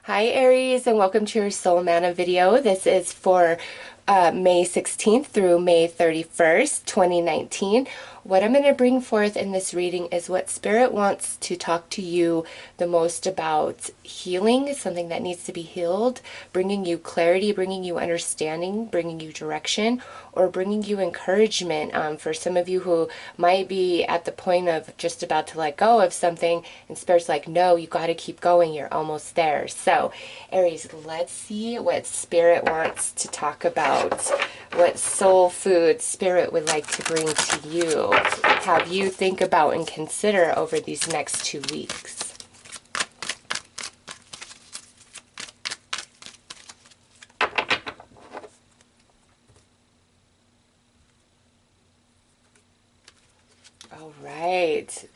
Hi Aries, and welcome to your Soul Mana video. This is for May 16th through May 31st, 2019. What I'm going to bring forth in this reading is what Spirit wants to talk to you the most about: healing, something that needs to be healed, bringing you clarity, bringing you understanding, bringing you direction, or bringing you encouragement. For some of you who might be at the point of just about to let go of something, and Spirit's like, no, you got to keep going, you're almost there. So Aries, let's see what Spirit wants to talk about, what soul food Spirit would like to bring to you, have you think about and consider over these next 2 weeks. All right.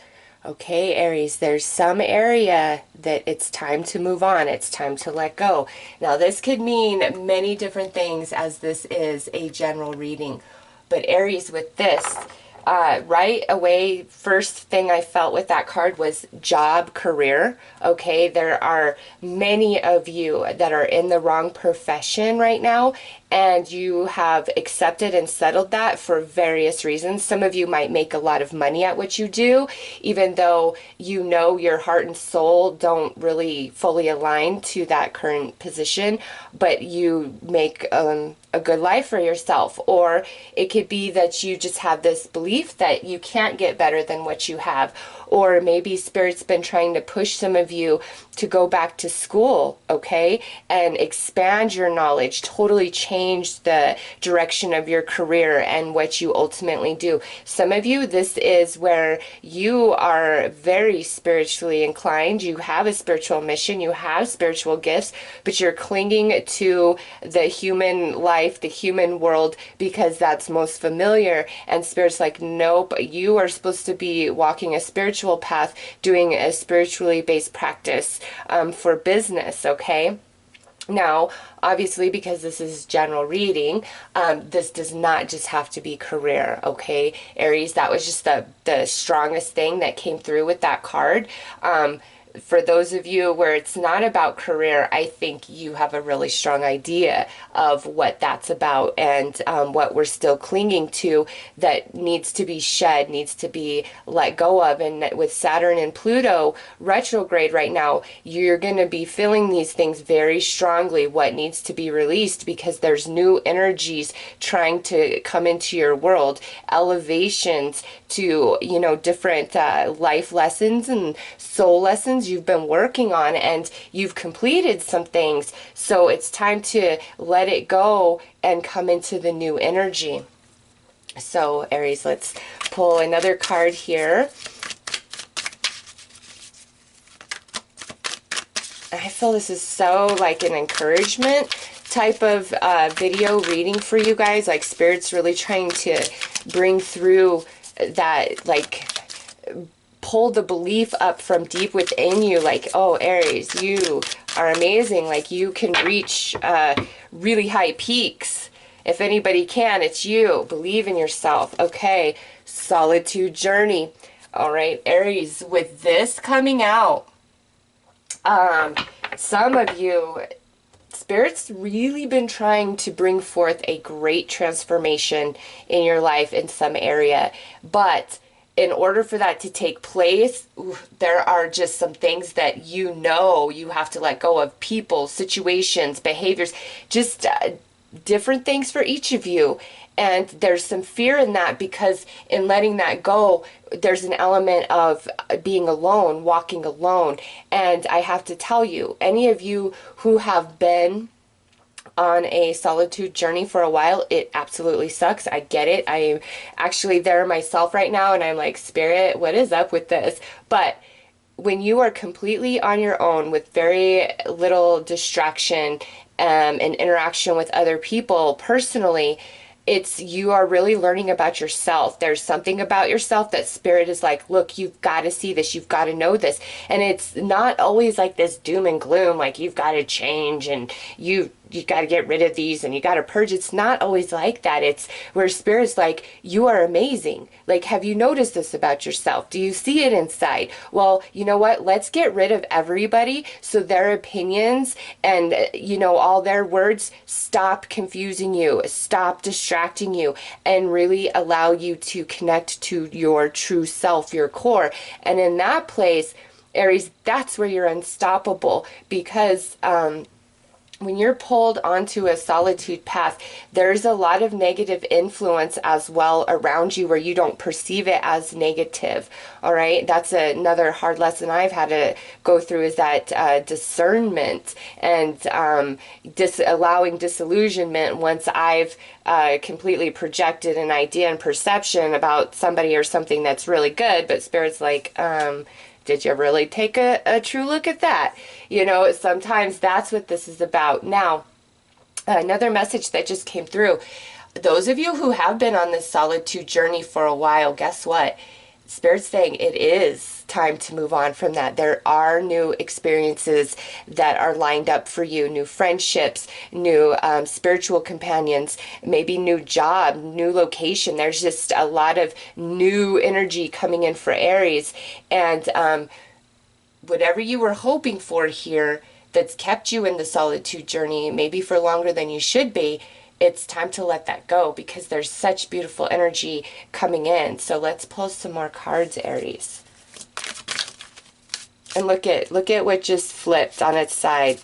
Okay, Aries, there's some area that it's time to move on. It's time to let go. Now, this could mean many different things, as this is a general reading. But Aries, with this, right away, first thing I felt with that card was job, career. Okay, there are many of you that are in the wrong profession right now, and you have accepted and settled that for various reasons. Some of you might make a lot of money at what you do, even though you know your heart and soul don't really fully align to that current position, but you make a good life for yourself. Or it could be that you just have this belief that you can't get better than what you have. Or maybe Spirit's been trying to push some of you to go back to school, okay, and expand your knowledge, totally change the direction of your career and what you ultimately do. Some of you, this is where you are very spiritually inclined. You have a spiritual mission, you have spiritual gifts, but you're clinging to the human life, the human world, because that's most familiar. And Spirit's like, nope, you are supposed to be walking a spiritual path, doing a spiritually based practice for business, okay? Now, obviously, because this is general reading, this does not just have to be career, okay? Aries, that was just the strongest thing that came through with that card. For those of you where it's not about career, I think you have a really strong idea of what that's about, and what we're still clinging to that needs to be shed, needs to be let go of. And with Saturn and Pluto retrograde right now, you're going to be feeling these things very strongly, what needs to be released, because there's new energies trying to come into your world, elevations to, you know, different life lessons and soul lessons you've been working on, and you've completed some things. So it's time to let it go and come into the new energy. So Aries, let's pull another card here. I feel this is so like an encouragement type of video reading for you guys. Like Spirit's really trying to bring through that, like, pull the belief up from deep within you, like, oh, Aries, you are amazing. Like, you can reach really high peaks. If anybody can, it's you. Believe in yourself. Okay, solitude journey. All right, Aries, with this coming out, some of you, Spirit's really been trying to bring forth a great transformation in your life in some area, but in order for that to take place, there are just some things that you know you have to let go of: people, situations, behaviors, just different things for each of you. And there's some fear in that, because in letting that go, there's an element of being alone, walking alone. And I have to tell you, any of you who have been on a solitude journey for a while, it absolutely sucks. I get it. I am actually there myself right now, and I'm like, Spirit, what is up with this? But when you are completely on your own with very little distraction and interaction with other people personally, you are really learning about yourself. There's something about yourself that Spirit is like, look, you've got to see this, you've got to know this. And it's not always like this doom and gloom, like you've got to change and you you got to get rid of these and you got to purge. It's not always like that. It's where Spirit's like, you are amazing. Like, have you noticed this about yourself? Do you see it inside? Well, you know what? Let's get rid of everybody so their opinions and, all their words stop confusing you, stop distracting you, and really allow you to connect to your true self, your core. And in that place, Aries, that's where you're unstoppable, because when you're pulled onto a solitude path, there's a lot of negative influence as well around you where you don't perceive it as negative. All right. That's another hard lesson I've had to go through, is that discernment and allowing disillusionment once I've completely projected an idea and perception about somebody or something that's really good, but Spirit's like, did you really take a true look at that? Sometimes that's what this is about. Now, another message that just came through. Those of you who have been on this solitude journey for a while, guess what? Spirit's saying it is time to move on from that. There are new experiences that are lined up for you, new friendships, new spiritual companions, maybe new job, new location. There's just a lot of new energy coming in for Aries. And whatever you were hoping for here that's kept you in the solitude journey, maybe for longer than you should be, it's time to let that go, because there's such beautiful energy coming in. So let's pull some more cards, Aries. And look at what just flipped on its side.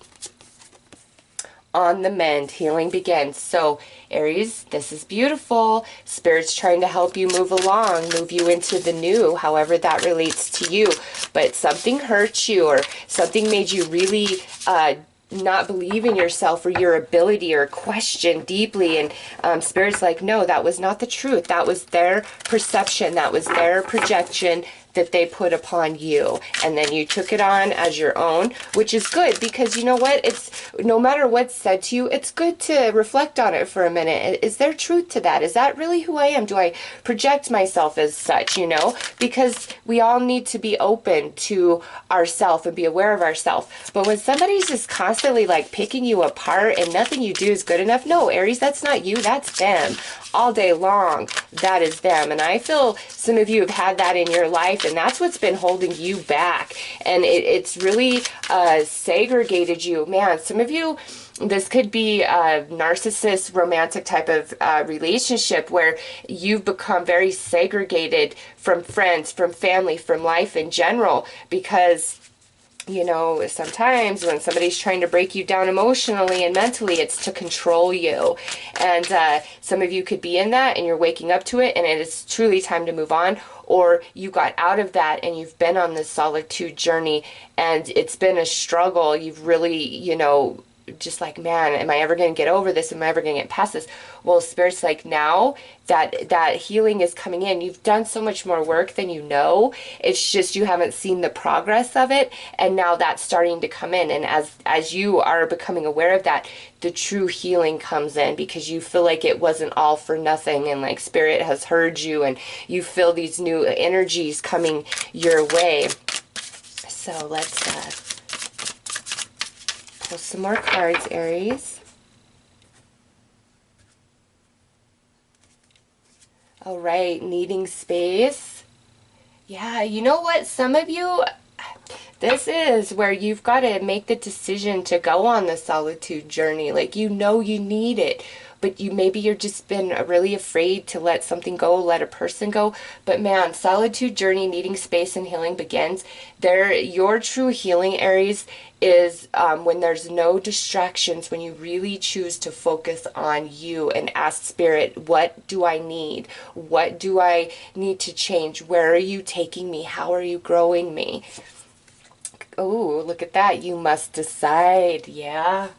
On the mend, healing begins. So Aries, this is beautiful. Spirit's trying to help you move along, move you into the new, however that relates to you. But something hurt you, or something made you really not believe in yourself or your ability, or question deeply. And Spirit's like, no, that was not the truth. That was their perception. That was their projection that they put upon you, and then you took it on as your own, which is good, because you know what, it's no matter what's said to you, it's good to reflect on it for a minute. Is there truth to that? Is that really who I am? Do I project myself as such? Because we all need to be open to ourselves and be aware of ourselves. But when somebody's just constantly like picking you apart and nothing you do is good enough, no, Aries, that's not you, that's them. All day long, that is them. And I feel some of you have had that in your life, and that's what's been holding you back. And it's really segregated you. Man, some of you, this could be a narcissist, romantic type of relationship where you've become very segregated from friends, from family, from life in general, because sometimes when somebody's trying to break you down emotionally and mentally, it's to control you. And some of you could be in that and you're waking up to it, and it is truly time to move on. Or you got out of that and you've been on this solitude journey and it's been a struggle. You've really, just like, man, am I ever going to get over this? Am I ever going to get past this? Well, Spirit's like, now that healing is coming in, you've done so much more work than you know. It's just you haven't seen the progress of it, and now that's starting to come in. And as you are becoming aware of that, the true healing comes in, because you feel like it wasn't all for nothing, and like Spirit has heard you, and you feel these new energies coming your way. So let's pull some more cards, Aries. All right, needing space. Yeah, you know what? Some of you, this is where you've got to make the decision to go on the solitude journey. Like, you need it, but you're just been really afraid to let something go, let a person go. But man, solitude journey, needing space, and healing begins. Your true healing, Aries, is when there's no distractions, when you really choose to focus on you and ask Spirit, what do I need? What do I need to change? Where are you taking me? How are you growing me? Oh, look at that. You must decide. Yeah.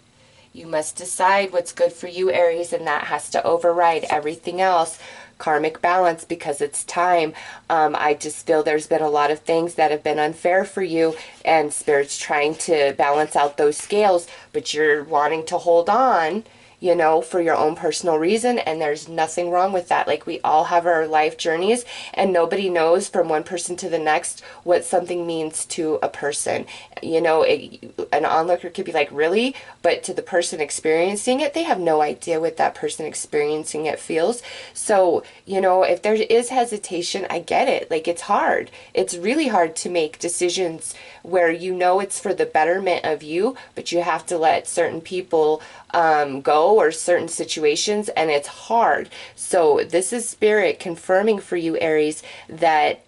You must decide what's good for you, Aries, and that has to override everything else. Karmic balance, because it's time. I just feel there's been a lot of things that have been unfair for you, and Spirit's trying to balance out those scales, but you're wanting to hold on. you know, for your own personal reason, and there's nothing wrong with that. Like, we all have our life journeys, and nobody knows from one person to the next what something means to a person. You know, an onlooker could be like, really? But to the person experiencing it, they have no idea what that person experiencing it feels. So, you know, if there is hesitation, I get it. Like, it's hard. It's really hard to make decisions where you know it's for the betterment of you, but you have to let certain people go, or certain situations, and it's hard. So this is Spirit confirming for you, Aries, that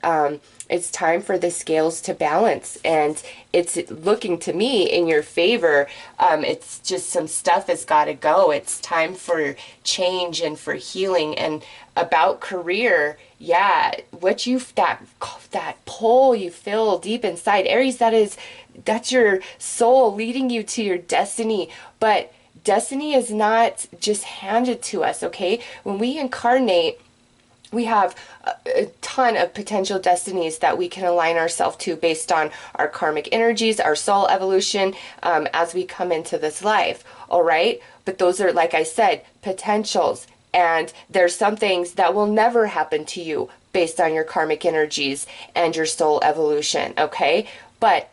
it's time for the scales to balance, and it's looking to me in your favor. It's just some stuff has got to go. It's time for change and for healing. And about career, yeah, what you that pull you feel deep inside, Aries, that's your soul leading you to your destiny. But destiny is not just handed to us, okay? When we incarnate, we have a ton of potential destinies that we can align ourselves to based on our karmic energies, our soul evolution, as we come into this life, all right? But those are, like I said, potentials. And there's some things that will never happen to you based on your karmic energies and your soul evolution, okay? But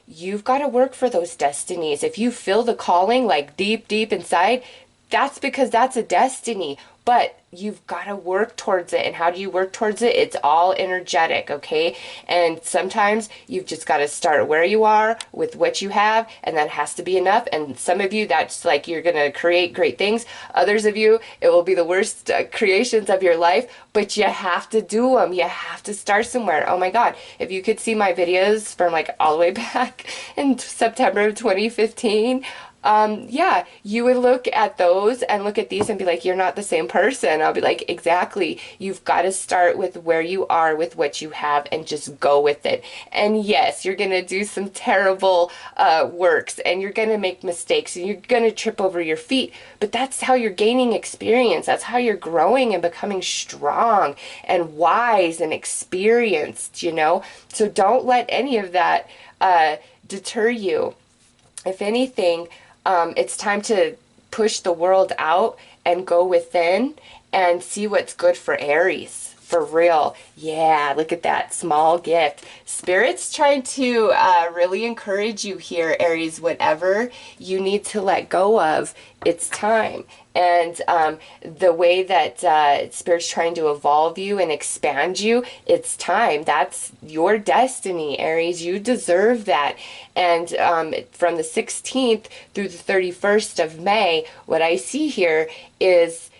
you've got to work for those destinies. If you feel the calling like deep, deep inside, that's because that's a destiny. But you've got to work towards it. And how do you work towards it? It's all energetic, okay? And sometimes you've just got to start where you are with what you have, and that has to be enough. And some of you, that's like you're going to create great things. Others of you, it will be the worst creations of your life, but you have to do them. You have to start somewhere. Oh my God. If you could see my videos from like all the way back in September of 2015, yeah, you would look at those and look at these and be like, you're not the same person. I'll be like, exactly. You've got to start with where you are with what you have and just go with it. And yes, you're going to do some terrible works, and you're going to make mistakes, and you're going to trip over your feet. But that's how you're gaining experience. That's how you're growing and becoming strong and wise and experienced, you know? So don't let any of that deter you. If anything, it's time to push the world out and go within and see what's good for Aries. For real. Yeah, look at that small gift. Spirit's trying to really encourage you here, Aries. Whatever you need to let go of, it's time. And the way that Spirit's trying to evolve you and expand you, it's time. That's your destiny, Aries. You deserve that. And from the 16th through the 31st of May, what I see here is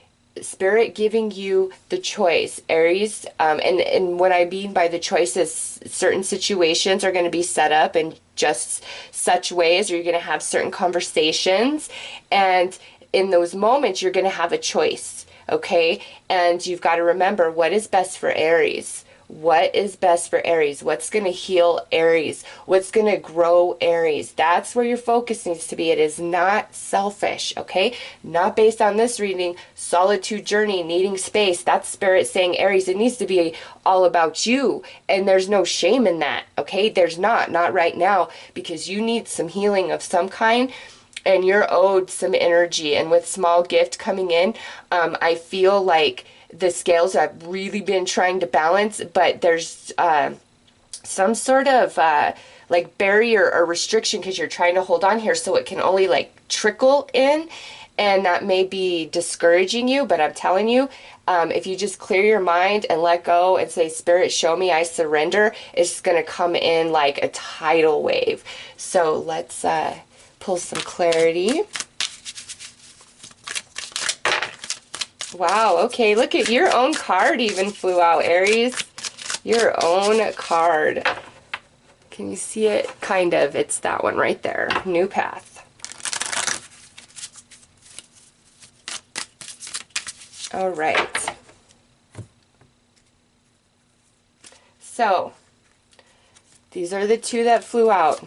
Spirit giving you the choice, Aries. And what I mean by the choice is certain situations are going to be set up in just such ways, or you're going to have certain conversations. And in those moments, you're going to have a choice, okay? And you've got to remember what is best for Aries. What is best for Aries? What's going to heal Aries? What's going to grow Aries? That's where your focus needs to be. It is not selfish, okay? Not based on this reading. Solitude journey, needing space. That's Spirit saying, Aries, it needs to be all about you. And there's no shame in that, okay? There's not right now, because you need some healing of some kind. And you're owed some energy. And with small gift coming in, I feel like the scales have really been trying to balance, but there's some sort of like barrier or restriction because you're trying to hold on here, so it can only like trickle in, and that may be discouraging you. But I'm telling you, if you just clear your mind and let go and say, Spirit, show me, I surrender, it's going to come in like a tidal wave. So let's pull some clarity. Wow, okay, look at your own card even flew out, Aries. Your own card. Can you see it? Kind of. It's that one right there. New path. All right. So, these are the two that flew out.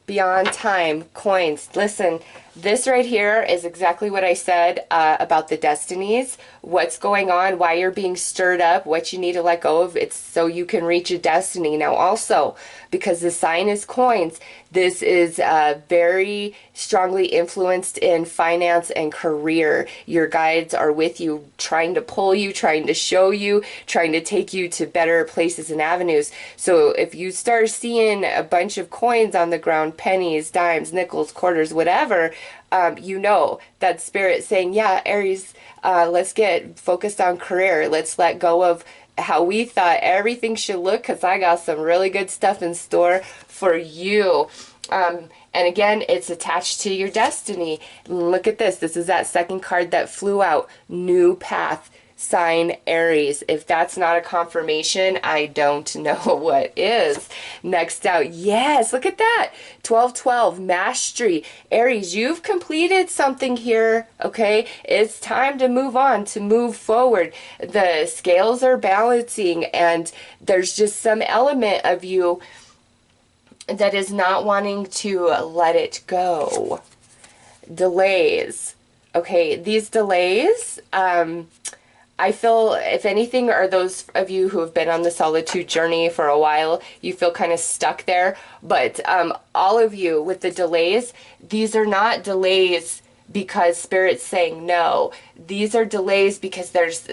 Beyond time, coins. Listen, This right here is exactly what I said about the destinies, what's going on, why you're being stirred up, what you need to let go of. It's so you can reach a destiny. Now also, because the sign is coins, this is very strongly influenced in finance and career. Your guides are with you, trying to pull you, trying to show you, trying to take you to better places and avenues. So if you start seeing a bunch of coins on the ground, pennies, dimes, nickels, quarters, whatever, you know that spirit saying, yeah, Aries, let's get focused on career. Let's let go of how we thought everything should look, because I got some really good stuff in store for you. And again, it's attached to your destiny. Look at this. This is that second card that flew out. New path. Sign Aries. If that's not a confirmation, I don't know what is. Next out, yes, look at that. 1212, mastery. Aries, you've completed something here, okay? It's time to move on, to move forward. The scales are balancing, and there's just some element of you that is not wanting to let it go. Delays. Okay, these delays, I feel, if anything, are those of you who have been on the solitude journey for a while, you feel kind of stuck there. But all of you with the delays, these are not delays because Spirit's saying no. These are delays because there's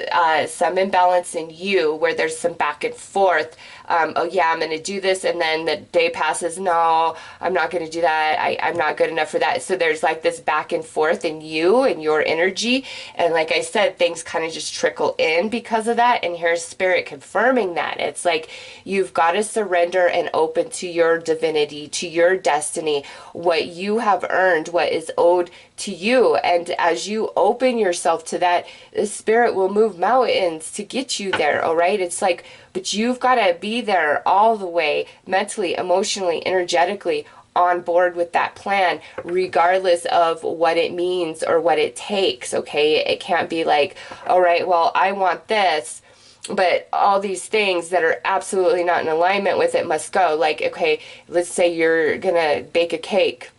some imbalance in you, where there's some back and forth. Oh yeah, I'm going to do this, and then the day passes. No, I'm not going to do that. I'm not good enough for that. So there's like this back and forth in you and your energy. And like I said, things kind of just trickle in because of that. And here's Spirit confirming that. It's like you've got to surrender and open to your divinity, to your destiny, what you have earned, what is owed to you. And as you open yourself to that, the Spirit will move mountains to get you there. All right. It's like, but you've got to be there all the way, mentally, emotionally, energetically, on board with that plan, regardless of what it means or what it takes. Okay. It can't be like, all right, well, I want this, but all these things that are absolutely not in alignment with it must go. Like, okay, let's say you're gonna bake a cake.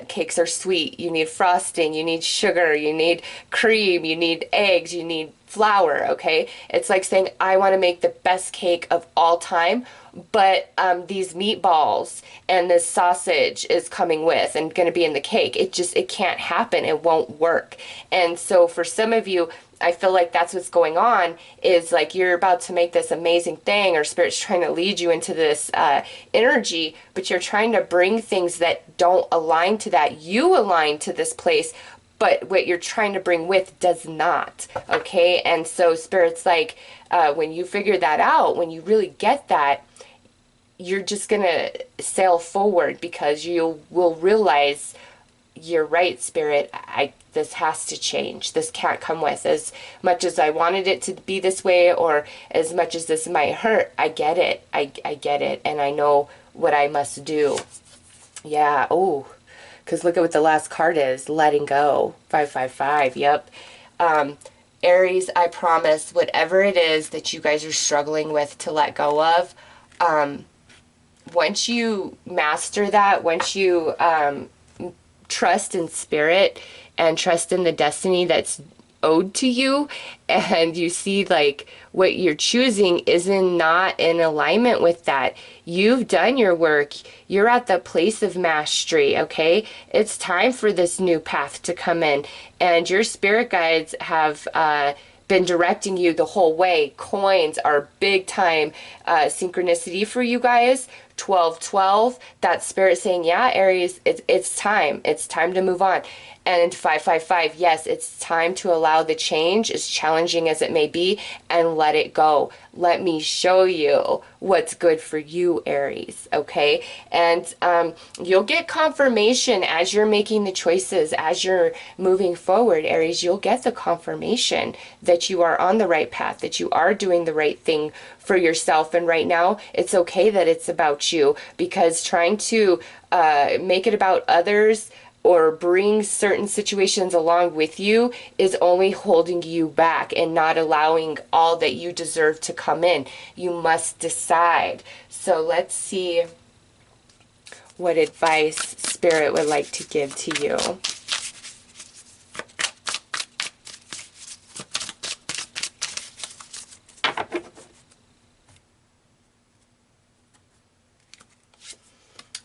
Cakes are sweet. You need frosting, you need sugar, you need cream, you need eggs, you need flour, okay? It's like saying, I want to make the best cake of all time, but these meatballs and this sausage is coming with and going to be in the cake. It can't happen. It won't work. And so for some of you, I feel like that's what's going on, is like you're about to make this amazing thing, or Spirit's trying to lead you into this energy, but you're trying to bring things that don't align to that. You align to this place, but what you're trying to bring with does not, okay? And so Spirit's like, when you figure that out, when you really get that, you're just going to sail forward, because you will realize, you're right, Spirit, this has to change. This can't come with. As much as I wanted it to be this way, or as much as this might hurt, I get it. I get it, and I know what I must do. Yeah, oh, because look at what the last card is, letting go. 555, yep. Aries, I promise, whatever it is that you guys are struggling with to let go of, once you master that, once you trust in Spirit and trust in the destiny that's owed to you, and you see like what you're choosing not in alignment with that, you've done your work, you're at the place of mastery, okay? It's time for this new path to come in, and your spirit guides have been directing you the whole way. Coins are big time synchronicity for you guys. 1212, that Spirit saying, yeah, Aries, it's time to move on. And 555, yes, it's time to allow the change, as challenging as it may be, and let it go. Let me show you what's good for you, Aries, okay? And you'll get confirmation as you're making the choices, as you're moving forward, Aries. You'll get the confirmation that you are on the right path, that you are doing the right thing for yourself. And right now, it's okay that it's about you, because trying to make it about others or bring certain situations along with you is only holding you back and not allowing all that you deserve to come in. You must decide. So let's see what advice Spirit would like to give to you.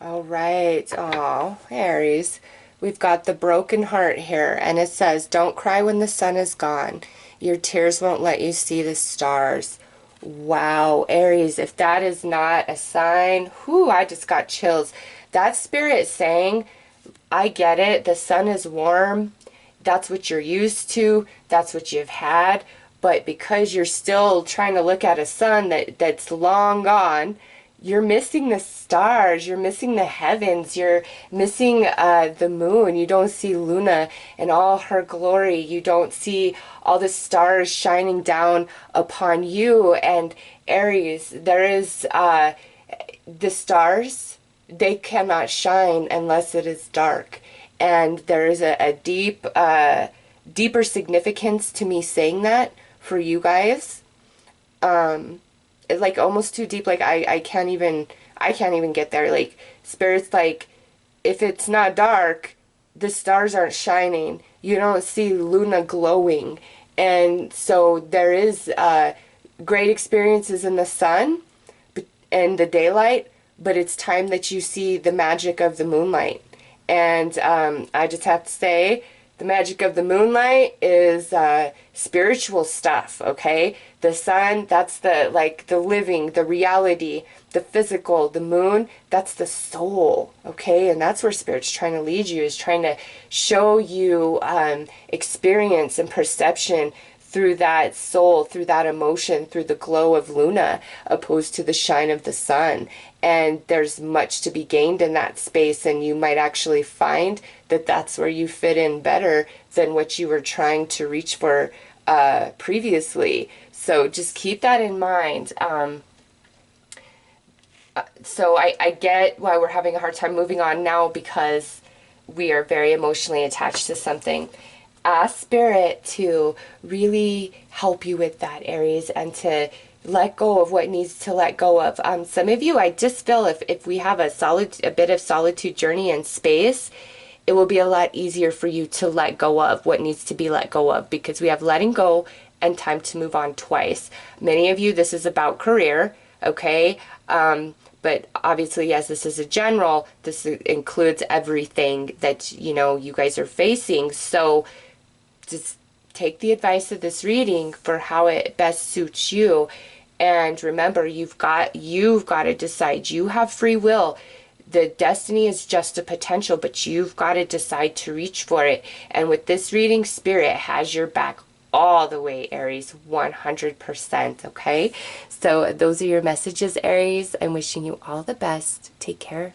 All right. Oh, Aries. We've got the broken heart here, and it says, don't cry when the sun is gone. Your tears won't let you see the stars. Wow, Aries, if that is not a sign, whew, I just got chills. That Spirit saying, I get it, the sun is warm, that's what you're used to, that's what you've had, but because you're still trying to look at a sun that's long gone, you're missing the stars, you're missing the heavens, you're missing the moon. You don't see Luna in all her glory. You don't see all the stars shining down upon you. And Aries, there is the stars, they cannot shine unless it is dark. And there is a deep, deeper significance to me saying that for you guys. Like almost too deep. Like I can't even get there. Like Spirit's like, if it's not dark, the stars aren't shining. You don't see Luna glowing. And so there is great experiences in the sun and the daylight, but it's time that you see the magic of the moonlight. And I just have to say, the magic of the moonlight is spiritual stuff, okay? The sun, that's the, like, the living, the reality, the physical. The moon, that's the soul, okay? And that's where Spirit's trying to lead you, is trying to show you experience and perception through that soul, through that emotion, through the glow of Luna, opposed to the shine of the sun. And there's much to be gained in that space, and you might actually find that that's where you fit in better than what you were trying to reach for previously. So just keep that in mind. So I get why we're having a hard time moving on now, because we are very emotionally attached to something. Ask Spirit to really help you with that, Aries, and to let go of what needs to let go of. Some of you, I just feel if we have a bit of solitude journey in space, it will be a lot easier for you to let go of what needs to be let go of, because we have letting go and time to move on twice. Many of you, this is about career, okay? But obviously, yes, this is a general. This includes everything that, you know, you guys are facing. So just take the advice of this reading for how it best suits you. And remember, you've got to decide. You have free will. The destiny is just a potential, but you've got to decide to reach for it. And with this reading, Spirit has your back all the way, Aries, 100%, okay? So those are your messages, Aries. I'm wishing you all the best. Take care.